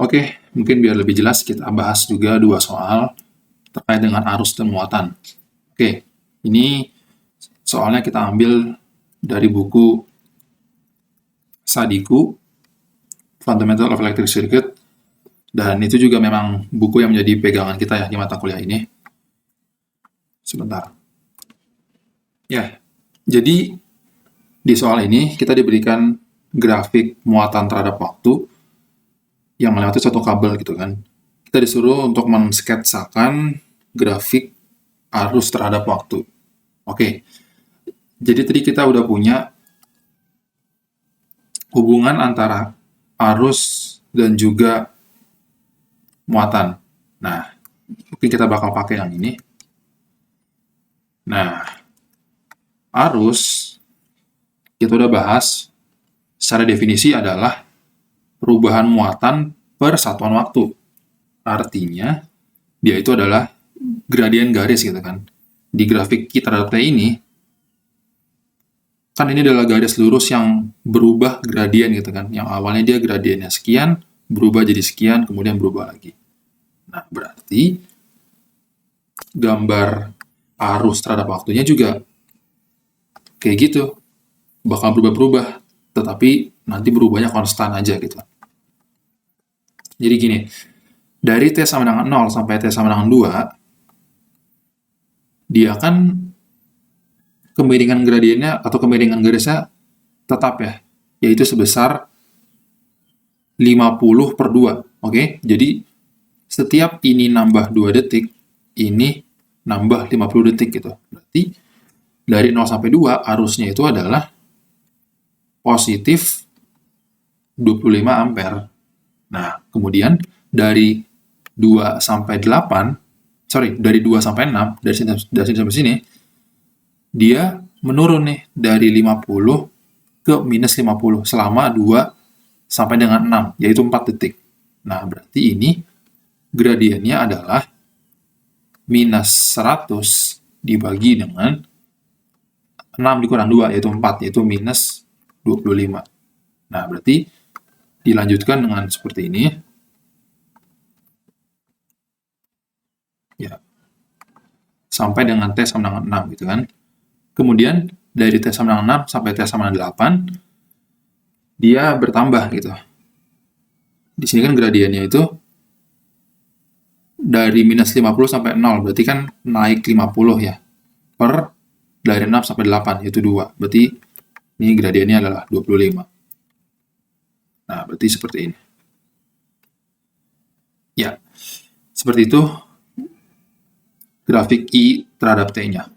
Oke, mungkin biar lebih jelas kita bahas juga dua soal terkait dengan arus dan muatan. Oke, ini soalnya kita ambil dari buku Sadiku, Fundamental of Electric Circuit, dan itu juga memang buku yang menjadi pegangan kita ya di mata kuliah ini. Sebentar. Ya, jadi di soal ini kita diberikan grafik muatan terhadap waktu yang melewati suatu kabel gitu kan. Kita disuruh untuk mensketsakan grafik arus terhadap waktu. Oke, jadi tadi kita udah punya hubungan antara arus dan juga muatan. Nah, mungkin kita bakal pakai yang ini. Nah, arus kita udah bahas secara definisi adalah perubahan muatan per satuan waktu. Artinya, dia itu adalah gradien garis gitu kan. Di grafik kita terhadap T ini, kan ini adalah garis lurus yang berubah gradien gitu kan. Yang awalnya dia gradiennya sekian, berubah jadi sekian, kemudian berubah lagi. Nah, berarti gambar arus terhadap waktunya juga kayak gitu. Bakal berubah-berubah, tetapi nanti berubahnya konstan aja gitu. Jadi gini, dari T sama dengan 0 sampai T sama dengan 2, dia kan kemiringan gradiennya atau kemiringan garisnya tetap ya, yaitu sebesar 50/2. Oke? Jadi setiap ini nambah 2 detik, ini nambah 50 detik gitu. Berarti dari 0 sampai 2 arusnya itu adalah positif 25 ampere. Nah, kemudian dari 2 sampai 8, dari 2 sampai 6, dari sini sampai sini, dia menurun nih dari 50 ke minus 50 selama 2 sampai dengan 6, yaitu 4 detik. Nah, berarti ini gradiennya adalah minus 100 dibagi dengan 6 dikurang 2, yaitu 4, yaitu minus 25. Nah, berarti dilanjutkan dengan seperti ini. Ya. Sampai dengan T sama dengan 6 gitu kan. Kemudian dari T sama dengan 6 sampai T sama dengan 8 dia bertambah gitu. Di sini kan gradiennya itu dari minus 50 sampai 0, berarti kan naik 50 ya. Per dari 6 sampai 8 yaitu 2. Berarti ini gradiennya adalah 25. Nah, berarti seperti ini. Ya, seperti itu grafik I terhadap T-nya.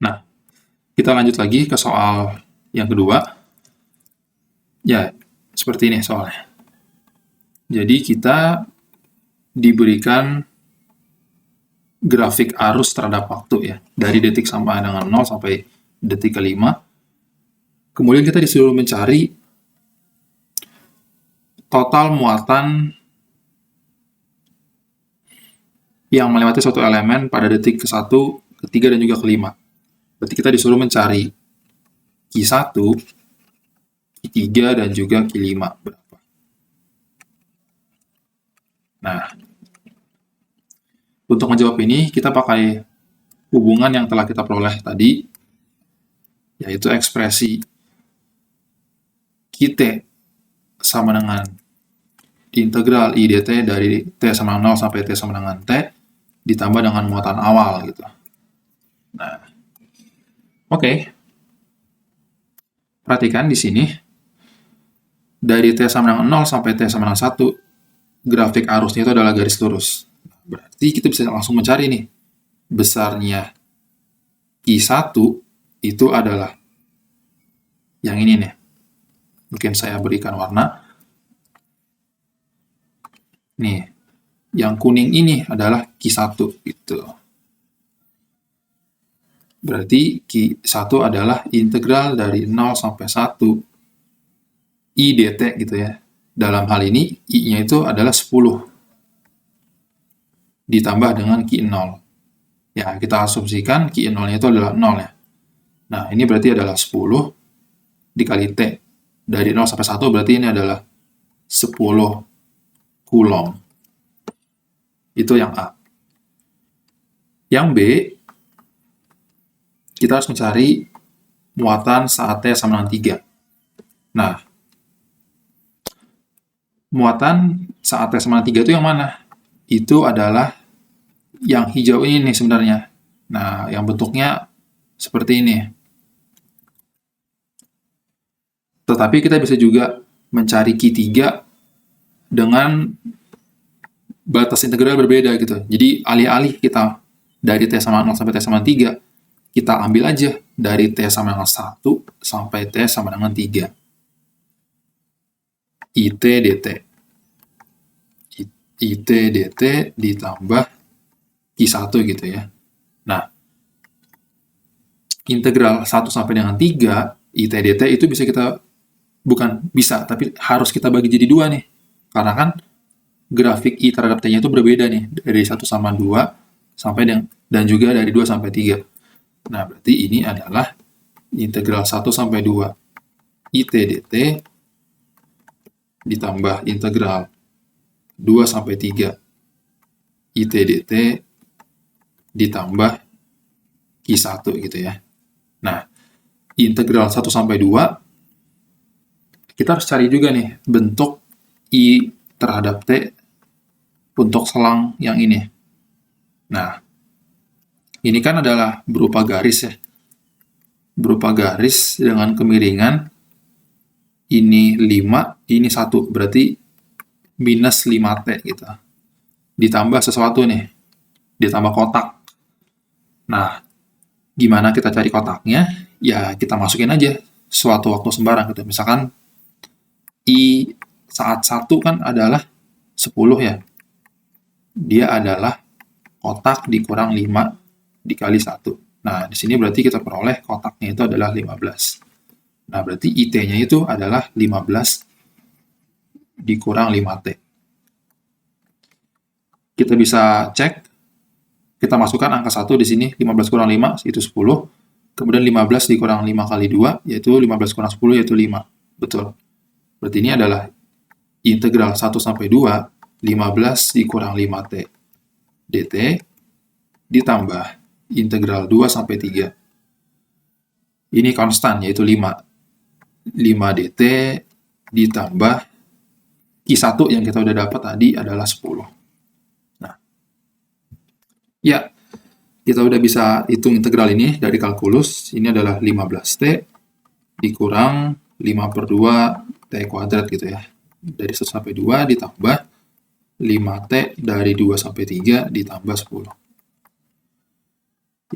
Nah, kita lanjut lagi ke soal yang kedua. Ya, seperti ini soalnya. Jadi kita diberikan grafik arus terhadap waktu ya, dari detik sampai dengan 0 sampai detik ke-5. Kemudian kita disuruh mencari total muatan yang melewati suatu elemen pada detik ke-1, ke-3, dan juga ke-5. Berarti kita disuruh mencari Q1, Q3, dan juga Q5 berapa. Nah, untuk menjawab ini, kita pakai hubungan yang telah kita peroleh tadi, yaitu ekspresi QT sama dengan integral I dt dari T sama 0 sampai T sama dengan T, ditambah dengan muatan awal gitu. Nah, oke. Perhatikan di sini, dari T sama dengan 0 sampai T sama dengan 1, grafik arusnya itu adalah garis lurus. Berarti kita bisa langsung mencari nih, besarnya Q1 itu adalah yang ini nih. Mungkin saya berikan warna. Nih, yang kuning ini adalah Q1 gitu. Berarti Q1 adalah integral dari 0 sampai 1 I dt gitu ya. Dalam hal ini, I-nya itu adalah 10. Ditambah dengan Q0. Ya, kita asumsikan Q0-nya itu adalah 0 ya. Nah, ini berarti adalah 10 dikali T. Dari 0 sampai 1 berarti ini adalah 10 Coulomb. Itu yang A. Yang B, kita harus mencari muatan saat T sama dengan 3. Nah, muatan saat T sama dengan 3 itu yang mana? Itu adalah yang hijau ini nih sebenarnya. Nah, yang bentuknya seperti ini. Tetapi kita bisa juga mencari Q3 dengan batas integral berbeda gitu. Jadi alih-alih kita dari T sama 0 sampai T sama 3, kita ambil aja dari T sama dengan 1 sampai T sama dengan 3. IT dt. IT dt ditambah Q1 gitu ya. Nah, integral 1 sampai dengan 3, IT dt itu bisa kita, bukan bisa, tapi harus kita bagi jadi 2 nih. Karena kan grafik I terhadap T-nya itu berbeda nih, dari 1 sama 2, sampai dan juga dari 2 sampai 3. Nah, berarti ini adalah integral 1 sampai 2 IT dt ditambah integral 2 sampai 3 IT dt ditambah Q1 gitu ya. Nah, integral 1 sampai 2, kita harus cari juga nih bentuk I terhadap T untuk selang yang ini. Nah, ini kan adalah berupa garis ya. Berupa garis dengan kemiringan ini 5, ini 1. Berarti minus 5T gitu. Ditambah sesuatu nih. Ditambah kotak. Nah, gimana kita cari kotaknya? Ya, kita masukin aja suatu waktu sembarang gitu. Misalkan I saat 1 kan adalah 10 ya. Dia adalah kotak dikurang 5 dikali 1. Nah, di sini berarti kita peroleh kotaknya itu adalah 15. Nah, berarti IT-nya itu adalah 15 dikurang 5T. Kita bisa cek, kita masukkan angka 1 di sini, 15 kurang 5, itu 10. Kemudian 15 dikurang 5 kali 2, yaitu 15 kurang 10, yaitu 5. Betul. Berarti ini adalah integral 1 sampai 2, 15 dikurang 5T dt, ditambah integral 2 sampai 3. Ini konstan, yaitu 5. 5 dt ditambah Q1 yang kita udah dapat tadi adalah 10. Nah, ya, kita udah bisa hitung integral ini dari kalkulus. Ini adalah 15T dikurang 5 per 2 T kuadrat gitu ya. Dari 1 sampai 2 ditambah 5T dari 2 sampai 3 ditambah 10.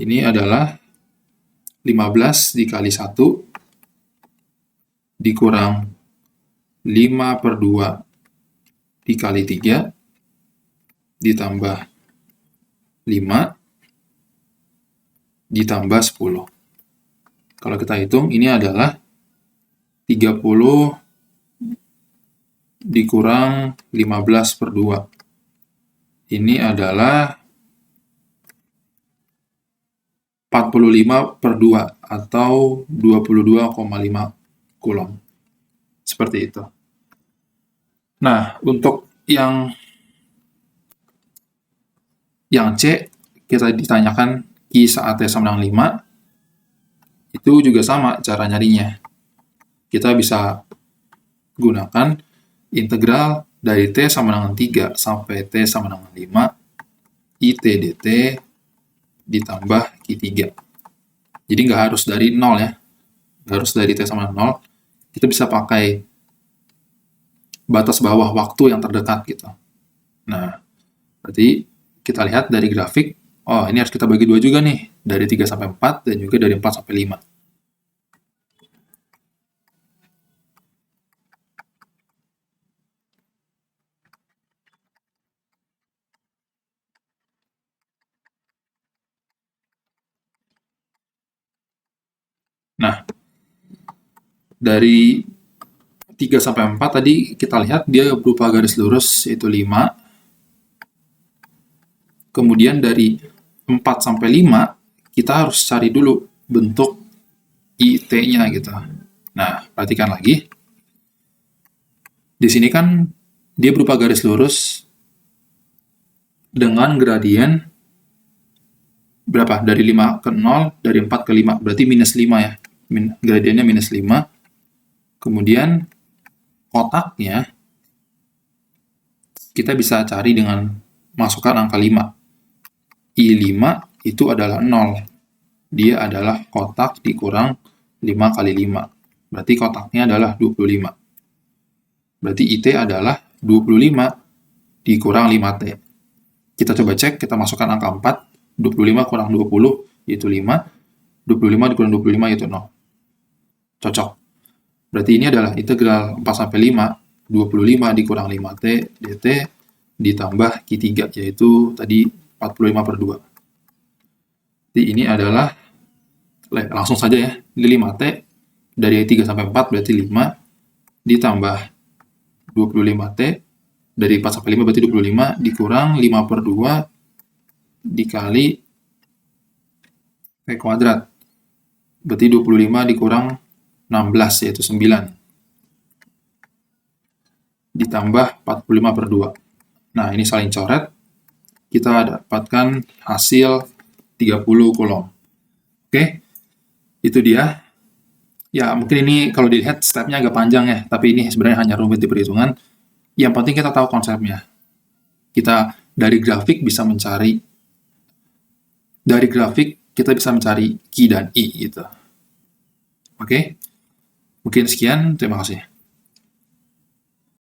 Ini adalah 15 dikali 1 dikurang 5 per 2 dikali 3 ditambah 5 ditambah 10. Kalau kita hitung, ini adalah 30 dikurang 15 per 2. Ini adalah 45 per 2 atau 22,5 Coulomb. Seperti itu. Nah, untuk yang C, kita ditanyakan Q saat T sama dengan 5, itu juga sama cara nyarinya. Kita bisa gunakan integral dari T sama dengan 3 sampai T sama dengan 5, IT dt ditambah Q3. Jadi nggak harus dari 0 ya. Nggak harus dari T sama 0. Kita bisa pakai batas bawah waktu yang terdekat gitu. Nah, berarti kita lihat dari grafik, oh ini harus kita bagi 2 juga nih, dari 3 sampai 4 dan juga dari 4 sampai 5. Nah, dari 3 sampai 4 tadi kita lihat dia berupa garis lurus, yaitu 5. Kemudian dari 4 sampai 5, kita harus cari dulu bentuk IT-nya gitu. Nah, perhatikan lagi. Di sini kan dia berupa garis lurus dengan gradien berapa? Dari 5 ke 0, dari 4 ke 5. Berarti minus 5 ya. Gradiennya minus 5. Kemudian kotaknya kita bisa cari dengan masukkan angka 5. I5 itu adalah 0. Dia adalah kotak dikurang 5 kali 5. Berarti kotaknya adalah 25. Berarti IT adalah 25 dikurang 5T. Kita coba cek, kita masukkan angka 4. 25 kurang 20 yaitu 5. 25 dikurang 25 yaitu 0. Cocok. Berarti ini adalah integral 4 sampai 5. 25 dikurang 5T dt ditambah Q3, yaitu tadi 45 per 2. Jadi ini adalah, langsung saja ya, ini 5T, dari 3 sampai 4 berarti 5, ditambah 25T, dari 4 sampai 5 berarti 25, dikurang 5 per 2, dikali T kuadrat. Berarti 25 dikurang 16, yaitu 9. Ditambah 45 per 2. Nah, ini saling coret. Kita dapatkan hasil 30 Coulomb. Oke, itu dia. Ya, mungkin ini kalau dilihat stepnya agak panjang ya, tapi ini sebenarnya hanya rumit di perhitungan. Yang penting kita tahu konsepnya. Kita dari grafik bisa mencari Q dan I gitu. Oke, mungkin sekian, terima kasih.